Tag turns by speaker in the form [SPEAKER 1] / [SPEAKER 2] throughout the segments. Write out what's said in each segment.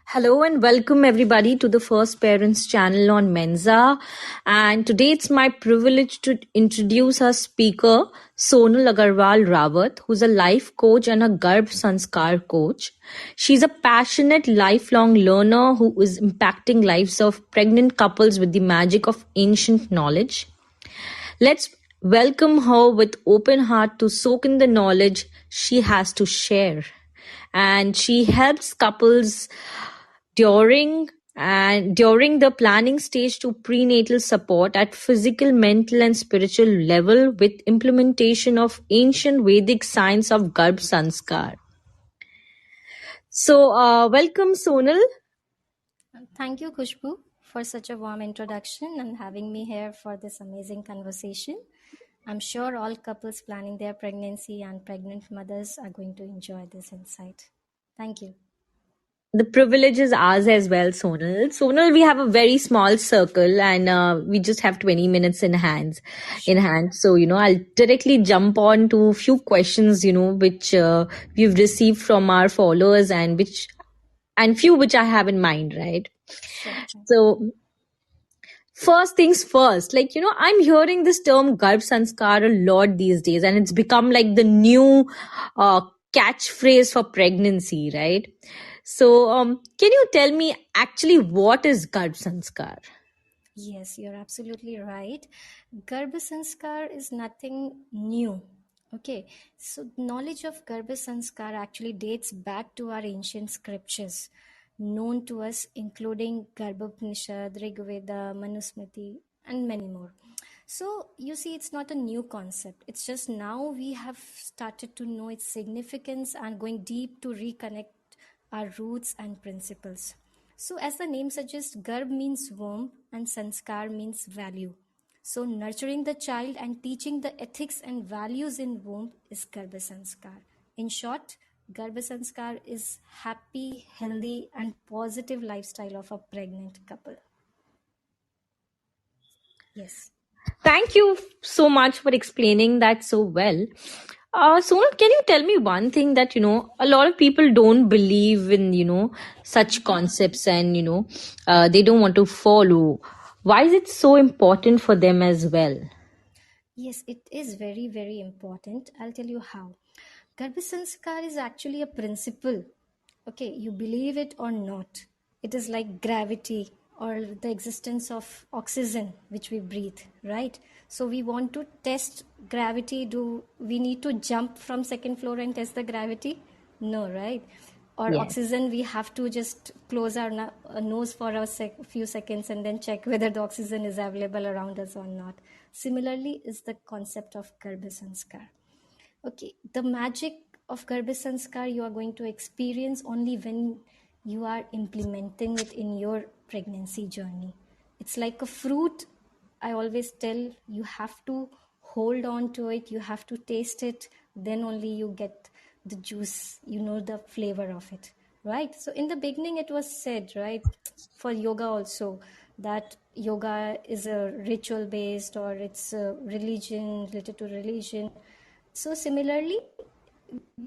[SPEAKER 1] Hello and welcome everybody to the First Parents channel on Mensa. And today it's my privilege to introduce our speaker, Sonal Agarwal Rawat, who's a life coach and a Garbhsanskar coach. She's a passionate lifelong learner who is impacting lives of pregnant couples with the magic of ancient knowledge. Let's welcome her with open heart to soak in the knowledge she has to share. And she helps couples during the planning stage to prenatal support at physical, mental and spiritual level with implementation of ancient Vedic science of Garbhsanskar. So welcome Sonal.
[SPEAKER 2] Thank you, Kushbu, for such a warm introduction and having me here for this amazing conversation. I'm sure all couples planning their pregnancy and pregnant mothers are going to enjoy this insight. Thank you.
[SPEAKER 1] The privilege is ours as well, Sonal. Sonal, we have a very small circle and we just have 20 minutes in hand. So, I'll directly jump on to a few questions, which we've received from our followers and few which I have in mind, right?
[SPEAKER 2] Sure.
[SPEAKER 1] So, first things first, I'm hearing this term Garbh Sanskar a lot these days, and it's become like the new catchphrase for pregnancy, right? So, can you tell me actually what is Garbh Sanskar?
[SPEAKER 2] Yes, you're absolutely right. Garbhasanskar is nothing new. Okay, so knowledge of Garbhasanskar actually dates back to our ancient scriptures known to us, including Garbhopanishad, Rigveda, Manusmriti, and many more. So you see, it's not a new concept. It's just now we have started to know its significance and going deep to reconnect our roots and principles. So, as the name suggests, Garbh means womb and Sanskar means value. So, nurturing the child and teaching the ethics and values in womb is Garbha Sanskar. In short, Garbha Sanskar is happy, healthy, and positive lifestyle of a pregnant couple. Yes.
[SPEAKER 1] Thank you so much for explaining that so well. Sonal, can you tell me one thing that, a lot of people don't believe in, such concepts and, they don't want to follow. Why is it so important for them as well?
[SPEAKER 2] Yes, it is very, very important. I'll tell you how. Garbhasanskar is actually a principle. Okay, you believe it or not. It is like gravity or the existence of oxygen which we breathe, right? So we want to test gravity. Do we need to jump from second floor and test the gravity? No, right? Or
[SPEAKER 1] Yeah.
[SPEAKER 2] oxygen, we have to just close our nose for a few seconds and then check whether the oxygen is available around us or not. Similarly is the concept of Garbhasanskar. Okay, the magic of Garbhasanskar you are going to experience only when you are implementing it in your pregnancy journey. It's like a fruit. I always tell you have to hold on to it, you have to taste it, then only you get the juice, the flavor of it, right? So, in the beginning, it was said, right, for yoga also, that yoga is a ritual based or it's a religion related to religion. So similarly,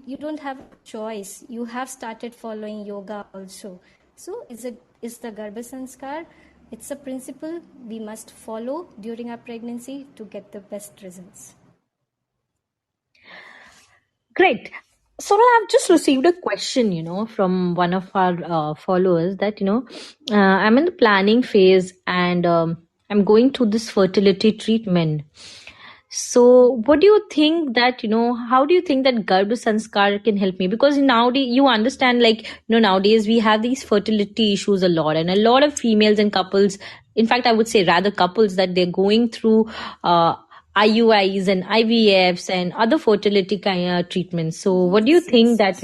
[SPEAKER 2] you don't have a choice. You have started following yoga also. So is the Garbha Sanskar? It's a principle we must follow during our pregnancy to get the best results.
[SPEAKER 1] Great. So I've just received a question, from one of our followers that, I'm in the planning phase and I'm going through this fertility treatment. So what do you think that, how do you think that Garbha Sanskar can help me? Because nowadays, you understand, nowadays we have these fertility issues a lot and a lot of females and couples, in fact, I would say rather couples that they're going through IUIs and IVFs and other fertility kind of treatments. So what do you think that,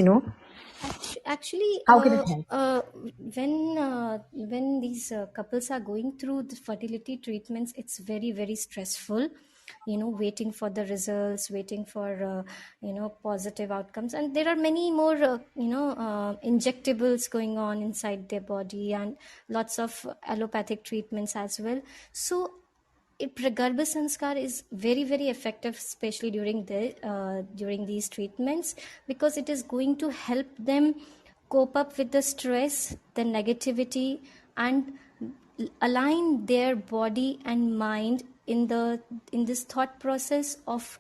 [SPEAKER 2] Actually,
[SPEAKER 1] how can it help?
[SPEAKER 2] when these couples are going through the fertility treatments, it's very very stressful. Waiting for the results, waiting for positive outcomes, and there are many more injectables going on inside their body, and lots of allopathic treatments as well. So Garbha Sanskar is very very effective, especially during these treatments, because it is going to help them cope up with the stress, the negativity, and align their body and mind in this thought process of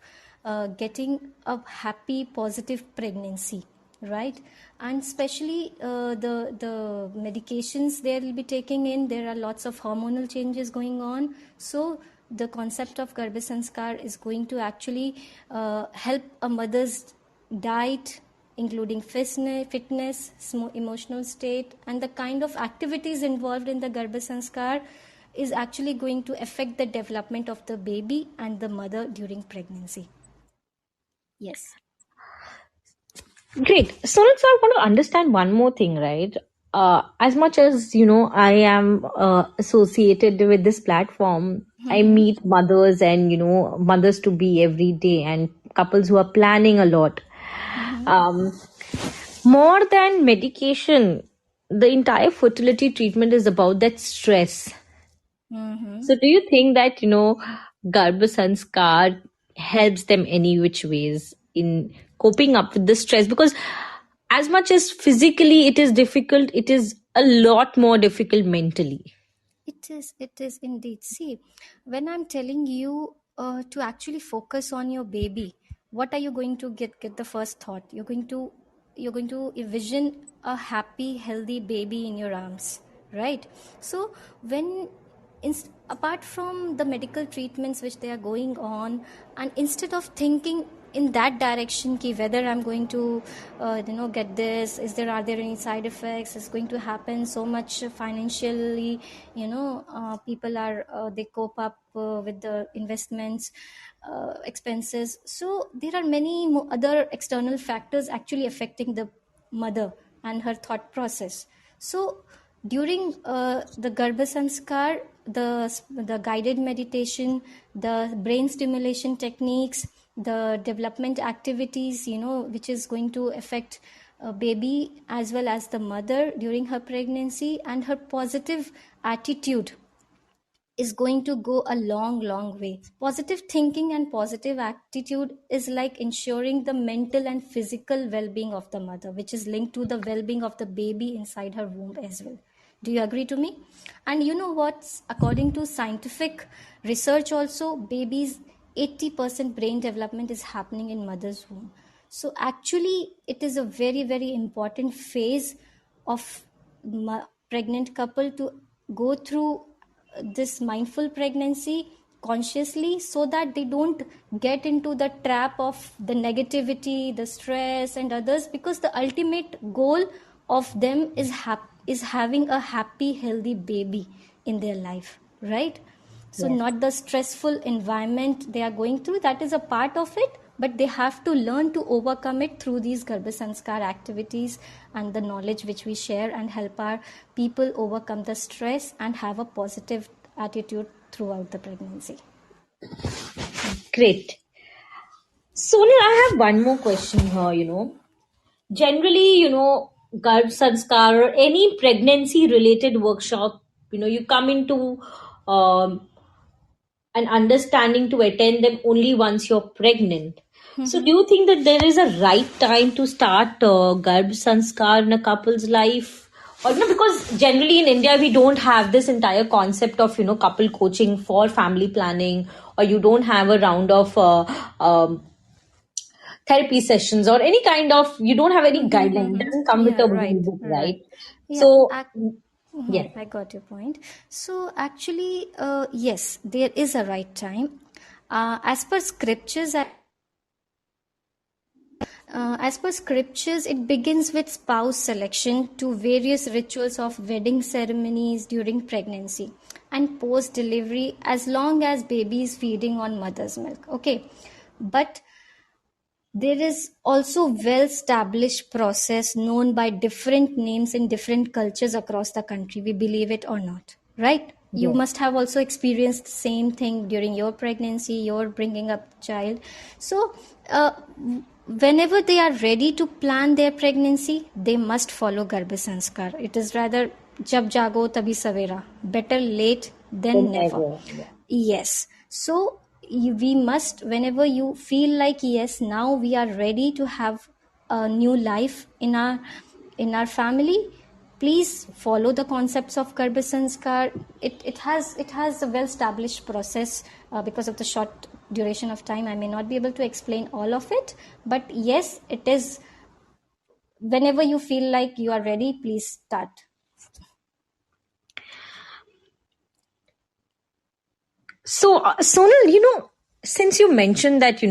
[SPEAKER 2] getting a happy positive pregnancy, right? And especially the medications they will be taking in, there are lots of hormonal changes going on. So the concept of Garbhasanskar is going to actually help a mother's diet, including fitness, emotional state, and the kind of activities involved in the Garbhasanskar is actually going to affect the development of the baby and the mother during pregnancy. Yes.
[SPEAKER 1] Great. So let's I want to understand one more thing, right? As much as I am associated with this platform, I
[SPEAKER 2] Mm-hmm.
[SPEAKER 1] meet mothers and mothers to be every day, and couples who are planning a lot.
[SPEAKER 2] Mm-hmm.
[SPEAKER 1] Um, More than medication, the entire fertility treatment is about that stress.
[SPEAKER 2] Mm-hmm.
[SPEAKER 1] So, do you think that Garbhasanskar helps them any which ways in coping up with the stress? Because as much as physically it is difficult, it is a lot more difficult mentally.
[SPEAKER 2] It is indeed. See, when I'm telling you to actually focus on your baby, what are you going to get the first thought? You're going to envision a happy, healthy baby in your arms, right? So when apart from the medical treatments which they are going on, and instead of thinking in that direction ki whether I'm going to get this, is there, are there any side effects, is going to happen so much financially, people are they cope up with the investments expenses. So there are many other external factors actually affecting the mother and her thought process. So during the Garbhasanskar, the guided meditation, the brain stimulation techniques, the development activities, which is going to affect a baby as well as the mother during her pregnancy, and her positive attitude is going to go a long way. Positive thinking and positive attitude is like ensuring the mental and physical well-being of the mother, which is linked to the well-being of the baby inside her womb as well. Do you agree to me? And you know what, according to scientific research also, babies 80% brain development is happening in mother's womb. So actually it is a very important phase of pregnant couple to go through this mindful pregnancy consciously, so that they don't get into the trap of the negativity, the stress and others, because the ultimate goal of them is having a happy healthy baby in their life, right? So
[SPEAKER 1] Yes.
[SPEAKER 2] not the stressful environment they are going through, that is a part of it, but they have to learn to overcome it through these Garbhasanskar activities and the knowledge which we share, and help our people overcome the stress and have a positive attitude throughout the pregnancy.
[SPEAKER 1] Great. Sonia, I have one more question here. Generally, Garbh Sanskar or any pregnancy related workshop, you come into um, an understanding to attend them only once you're pregnant. So, do you think that there is a right time to start Garbh Sanskar in a couple's life? Or, because generally in India, we don't have this entire concept of, couple coaching for family planning, or you don't have a round of therapy sessions or any kind of, you don't have any guideline. It doesn't come with
[SPEAKER 2] Yeah,
[SPEAKER 1] a rule
[SPEAKER 2] right,
[SPEAKER 1] book, right?
[SPEAKER 2] right. Yeah,
[SPEAKER 1] So, yes.
[SPEAKER 2] I got your point. So actually, yes, there is a right time. As per scriptures, it begins with spouse selection to various rituals of wedding ceremonies during pregnancy and post delivery, as long as baby is feeding on mother's milk. Okay, but there is also well established process known by different names in different cultures across the country. We believe it or not, right? You
[SPEAKER 1] Yes.
[SPEAKER 2] must have also experienced the same thing during your pregnancy, your bringing up child. So whenever they are ready to plan their pregnancy, they must follow Garbhasanskar. It is rather jab jago tabhi savera, better late than
[SPEAKER 1] Then
[SPEAKER 2] never.
[SPEAKER 1] ever. Yeah.
[SPEAKER 2] Yes. So we must, whenever you feel like, yes, now we are ready to have a new life in our in our family, please follow the concepts of Garbhsanskar. It has a well established process. Because of the short duration of time, I may not be able to explain all of it, but yes, it is. Whenever you feel like you are ready, please start.
[SPEAKER 1] So, Sonal, since you mentioned that,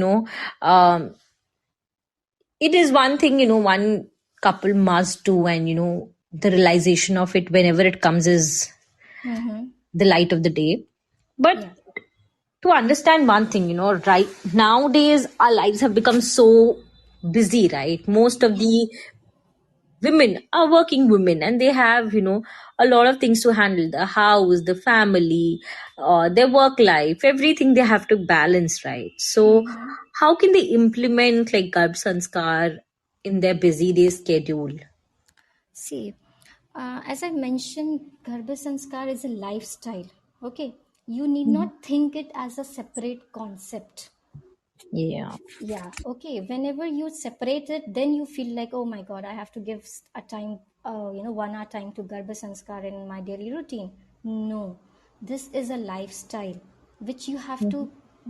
[SPEAKER 1] it is one thing, one couple must do, and, the realization of it whenever it comes is
[SPEAKER 2] Mm-hmm.
[SPEAKER 1] the light of the day. But
[SPEAKER 2] Yeah.
[SPEAKER 1] to understand one thing, right nowadays, our lives have become so busy, right? Most of the women are working women, and they have, a lot of things to handle: the house, the family, their work life, everything they have to balance, right? So
[SPEAKER 2] Mm-hmm.
[SPEAKER 1] how can they implement like Garbh Sanskar in their busy day schedule?
[SPEAKER 2] See, as I mentioned, Garbha Sanskar is a lifestyle. Okay, you need
[SPEAKER 1] Mhm.
[SPEAKER 2] not think it as a separate concept.
[SPEAKER 1] Yeah.
[SPEAKER 2] Yeah, okay. Whenever you separate it, then you feel like, oh my God, I have to give a time, 1 hour time to Garbha Sanskar in my daily routine. No, this is a lifestyle which you have
[SPEAKER 1] Mhm.
[SPEAKER 2] to.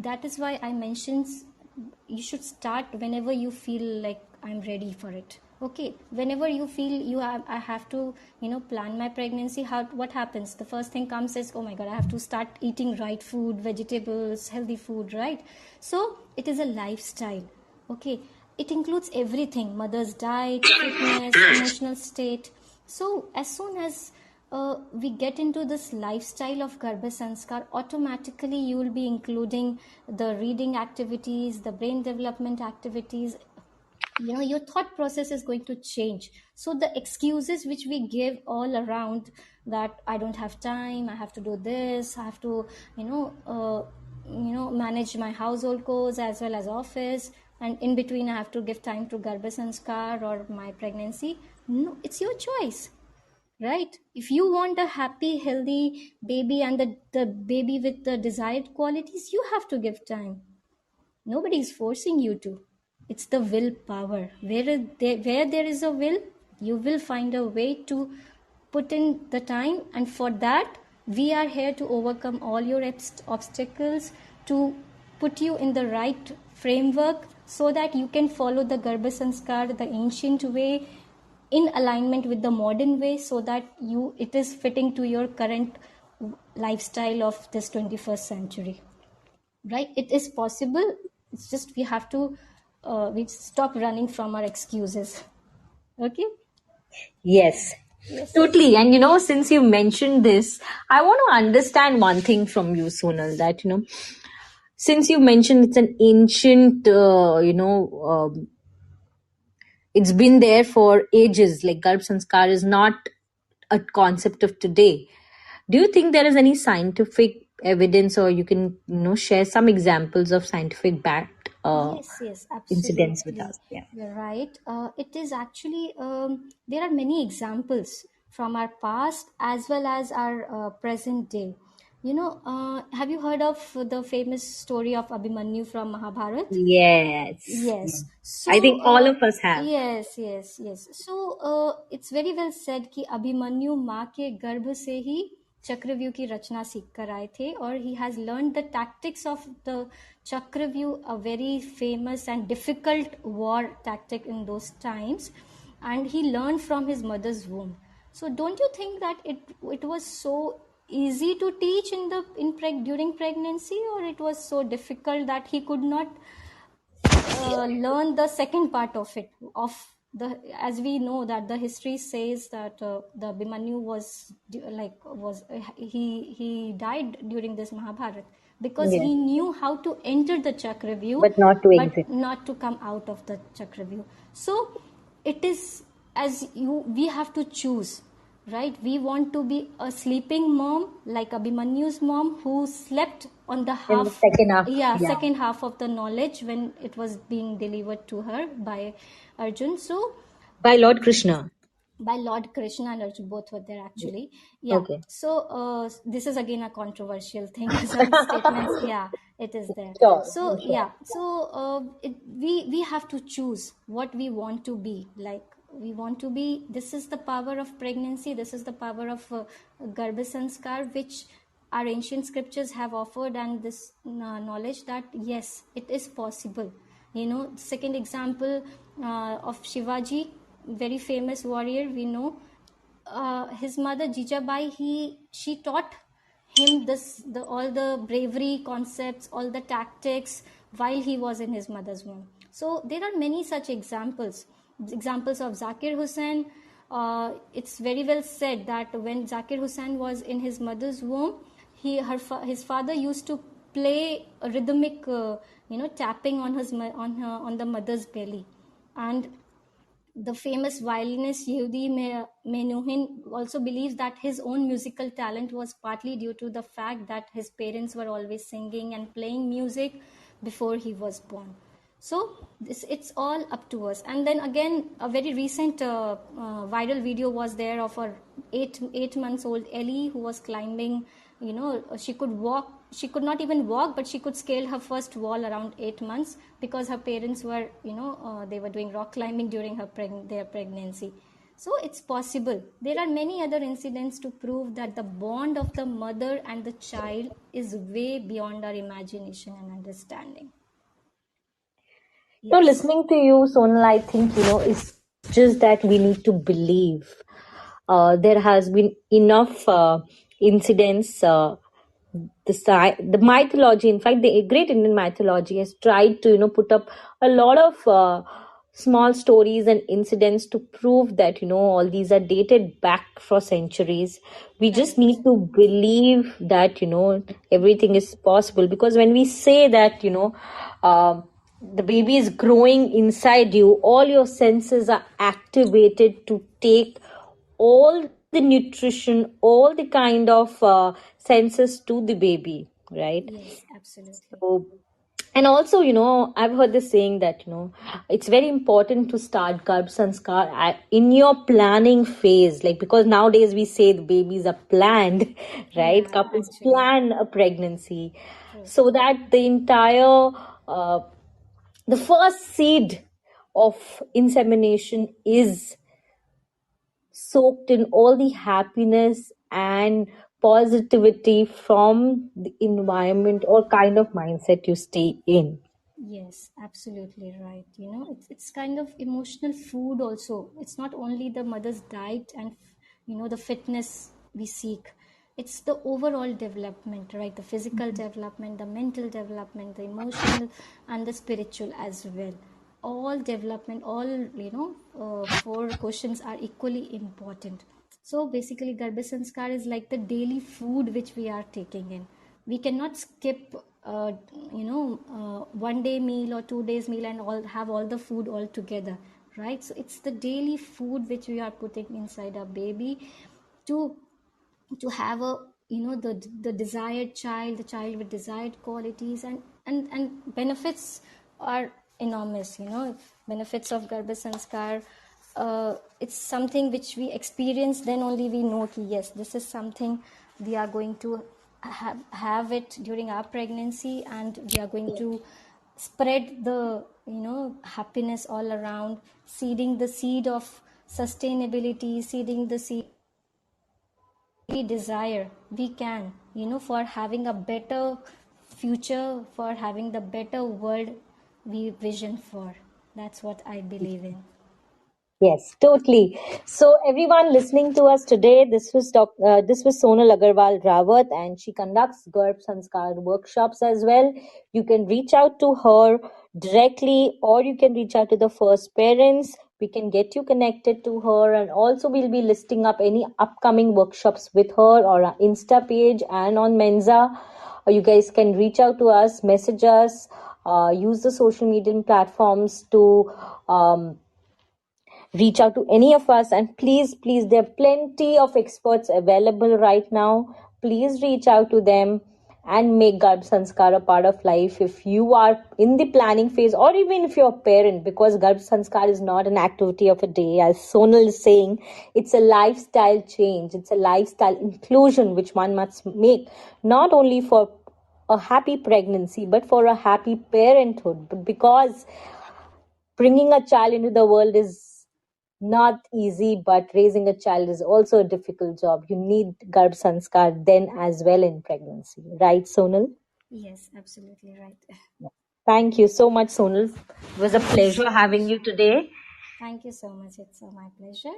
[SPEAKER 2] That is why I mentioned you should start whenever you feel like I'm ready for it. Okay, whenever you feel I have to, plan my pregnancy. What happens? The first thing comes is, oh my God, I have to start eating right food, vegetables, healthy food, right? So it is a lifestyle. Okay, it includes everything: mother's diet, fitness, emotional state. So as soon as we get into this lifestyle of Garbha Sanskar, automatically you will be including the reading activities, the brain development activities. Your thought process is going to change. So the excuses which we give all around, that I don't have time, I have to do this, I have to, manage my household chores as well as office, and in between I have to give time to Garbha Sanskar or my pregnancy. No, it's your choice, right? If you want a happy healthy baby and the baby with the desired qualities, you have to give time. Nobody is forcing you to. It's the willpower. Where there is a will, you will find a way to put in the time, and for that we are here to overcome all your obstacles, to put you in the right framework so that you can follow the Garbha Sanskar, the ancient way, in alignment with the modern way, so that it is fitting to your current lifestyle of this 21st century. Right, it is possible. It's just we have to we stop running from our excuses. Okay.
[SPEAKER 1] Yes,
[SPEAKER 2] Yes.
[SPEAKER 1] totally. And since you mentioned this, I want to understand one thing from you, Sonal, that since you mentioned it's an ancient, it's been there for ages. Like Garbh Sanskar is not a concept of today. Do you think there is any scientific evidence, or you can share some examples of scientific backed
[SPEAKER 2] Yes, yes,
[SPEAKER 1] incidents with
[SPEAKER 2] absolutely.
[SPEAKER 1] us? Yeah.
[SPEAKER 2] You're right. It is actually, there are many examples from our past as well as our present day. Have you heard of the famous story of Abhimanyu from Mahabharat?
[SPEAKER 1] Yes. Yeah.
[SPEAKER 2] Yes.
[SPEAKER 1] I
[SPEAKER 2] So,
[SPEAKER 1] think all of us have.
[SPEAKER 2] yes, yes, yes. So, it's very well said कि अभिमन्यु माँ के गर्भ से ही चक्रव्यूह की रचना सीख कर आए थे, और he has learned the tactics of the चक्रव्यूह, a very famous and difficult war tactic in those times, and he learned from his mother's womb. So, don't you think that it was so easy to teach during pregnancy, or it was so difficult that he could not learn the second part of it, of the, as we know that the history says that the Abhimanyu he died during this Mahabharat because
[SPEAKER 1] Yeah.
[SPEAKER 2] he knew how to enter the Chakravyuh
[SPEAKER 1] But not to
[SPEAKER 2] but
[SPEAKER 1] exit.
[SPEAKER 2] not to come out of the Chakravyuh. So it is, as you we have to choose, right? We want to be a sleeping mom like Abhimanyu's mom, who slept on the
[SPEAKER 1] In the
[SPEAKER 2] half,
[SPEAKER 1] second half.
[SPEAKER 2] yeah,
[SPEAKER 1] Yeah.
[SPEAKER 2] second half of the knowledge when it was being delivered to her by Arjun. So
[SPEAKER 1] By Lord Krishna.
[SPEAKER 2] by Lord Krishna and Arjun, both were there
[SPEAKER 1] Yeah.
[SPEAKER 2] actually. Yeah.
[SPEAKER 1] Okay.
[SPEAKER 2] So this is again a controversial thing. Some statements, yeah, it is there.
[SPEAKER 1] Sure.
[SPEAKER 2] So
[SPEAKER 1] Sure.
[SPEAKER 2] yeah, so we have to choose what we want to be like. We want to be, this is the power of pregnancy, this is the power of Garbhasanskar, which our ancient scriptures have offered, and this knowledge that yes, it is possible. Second example of Shivaji, very famous warrior, we know his mother Jijabai, she taught him all the bravery concepts, all the tactics while he was in his mother's womb. So there are many such examples of Zakir Hussain. It's very well said that when Zakir Hussain was in his mother's womb, his father used to play a rhythmic tapping on the mother's belly. And the famous violinist Yehudi Menuhin also believes that his own musical talent was partly due to the fact that his parents were always singing and playing music before he was born. So it's all up to us. And then again, a very recent viral video was there of a eight months old Ellie who was climbing. She could walk. She could not even walk, but she could scale her first wall around 8 months because her parents were, they were doing rock climbing during their pregnancy. So it's possible. There are many other incidents to prove that the bond of the mother and the child is way beyond our imagination and understanding.
[SPEAKER 1] No,
[SPEAKER 2] Yes.
[SPEAKER 1] listening to you, Sonal, I think, it's just that we need to believe. There has been enough incidents. The mythology, in fact, the great Indian mythology has tried to, put up a lot of small stories and incidents to prove that, all these are dated back for centuries. We just
[SPEAKER 2] Correct.
[SPEAKER 1] need to believe that, everything is possible. Because when we say that, the baby is growing inside you, all your senses are activated to take all the nutrition, all the kind of senses to the baby, right?
[SPEAKER 2] Yes, absolutely.
[SPEAKER 1] So, and also, I've heard this saying that, it's very important to start Garbhsanskar in your planning phase. Like, because nowadays we say the babies are planned, right?
[SPEAKER 2] Yeah,
[SPEAKER 1] Couples
[SPEAKER 2] actually.
[SPEAKER 1] plan a pregnancy
[SPEAKER 2] True.
[SPEAKER 1] so that the entire, the first seed of insemination is soaked in all the happiness and positivity from the environment or kind of mindset you stay in.
[SPEAKER 2] Yes, absolutely right. It's kind of emotional food also. It's not only the mother's diet and the fitness we seek. It's the overall development, right? The physical development, the mental development, the emotional and the spiritual as well. All development, all four questions are equally important. So basically, Garbha is like the daily food which we are taking in. We cannot skip, 1 day meal or 2 days meal and all have all the food all together, right? So it's the daily food which we are putting inside our baby to have a the desired child, the child with desired qualities, and benefits are enormous. Benefits of Garbha Sanskar, it's something which we experience, then only we know ki, yes, this is something we are going to have it during our pregnancy, and we are going to spread the happiness all around, seeding the seed of sustainability, seeding the seed we desire, we can, for having a better future, for having the better world we vision for. That's what I believe in.
[SPEAKER 1] Yes, totally. So everyone listening to us today, this was Sonal Agarwal Rawat, and she conducts Garbh Sanskar workshops as well. You can reach out to her directly, or you can reach out to the first parents. We can get you connected to her, and also we'll be listing up any upcoming workshops with her or our Insta page and on Menza. You guys can reach out to us, message us, use the social media platforms to reach out to any of us. And please, there are plenty of experts available right now. Please reach out to them and make Garbh Sanskar a part of life if you are in the planning phase, or even if you're a parent, because Garbh Sanskar is not an activity of a day. As Sonal is saying, it's a lifestyle change, it's a lifestyle inclusion which one must make, not only for a happy pregnancy but for a happy parenthood. Because bringing a child into the world is Not easy, but raising a child is also a difficult job. You need Garbhsanskar then as well in pregnancy. Right, Sonal?
[SPEAKER 2] Yes, absolutely right.
[SPEAKER 1] Thank you so much, Sonal. It was a
[SPEAKER 2] Thank you so
[SPEAKER 1] pleasure having
[SPEAKER 2] much.
[SPEAKER 1] you today.
[SPEAKER 2] Thank you so much. It's my pleasure.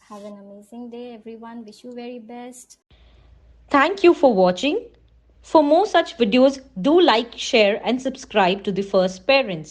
[SPEAKER 2] Have an amazing day, everyone. Wish you very best.
[SPEAKER 1] Thank you for watching. For more such videos, do like, share, and subscribe to the First Parents.